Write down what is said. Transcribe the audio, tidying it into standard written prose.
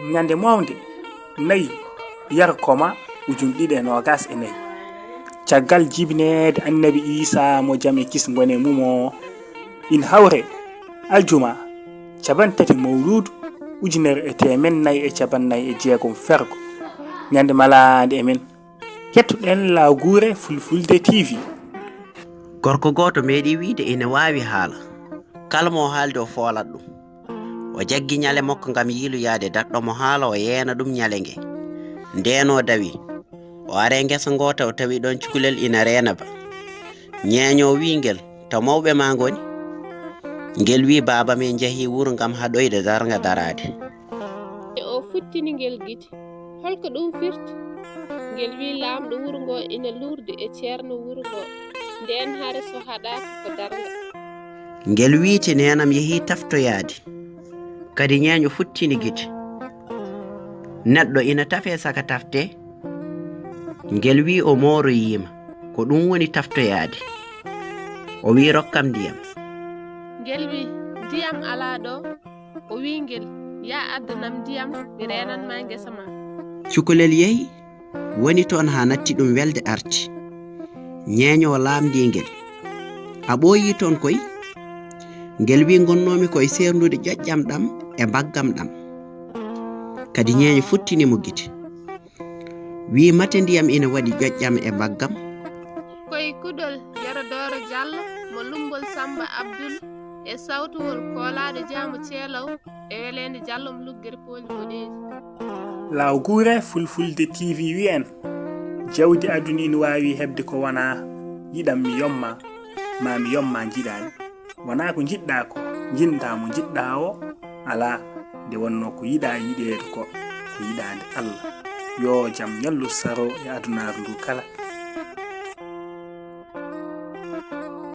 ñande mawnde nayi yarkoma ujun ɗiɗi e nogas e nayi caggal jibinede annabi Isa mo jam e kis ngone mumo in hawre aljuma cabantati mawlud ujunere e temen nayi e cabannayi e jeegom fergo ñande malade emen kettuɗen Lagure Fulfulde TV. Gorko goto meeɗi wiide ina wawi haala kala mo haalde o foolat ɗum o jaggi ñale makko ngam yiiloyade daɗɗo mo haala o yeena ɗum ñale nge ndeno dawi o are ngesa ngota o tawi ɗon cukalel ina reena ba ñeeño wi ngel to mawɓe ma ngoni ngel wi baba min jeehi wuro ngam haɗoyde darga darade o futtini ngel gite holko ɗum firti ngel wi lamɗo wuro ngo ina lurdi e ceerno wuro ngo nden haare so haɗaka ko darga ngel wiiti nenam yeehi taftoyade kadi ñeeño futtini gite neɗɗo ina tafe saka tafte ngel wi o moroyima ko ɗum woni taftoyade o wi rokkam ndiyam ngel wi ndiyam ala ɗo o wi ngel ya addanam ndiyam mi renanma ngesa ma cukalel yehi woni toon ha natti ɗum welde arti ñeeño lamdi ngel a ɓooyi toon koy ngel wi gonnomi koye sernude ƴoƴƴam ɗam e mbaggam ɗam kadi ñeeño futtinimo gite wi mate ndiyam ina waɗi ƴoƴƴam e mbaggam koye kuɗol Yaradoro Diallo mo lumbol Samba Abdoul e sawtuwol koolade jaamu ceelaw e welende Diallo mo luggere pooli boɗeji. Lagure Fulfulde TV wi'en jawdi aduna ina wawi hebde ko wona yiɗam mi yomma ma mi yomma jiɗani wona ko jiɗɗa ko jinɗa mo jiɗɗa o ala nde wonno ko yiɗa yiɗede ko yiɗande Allah yo jam ñallu saro e adunaru ndu kala.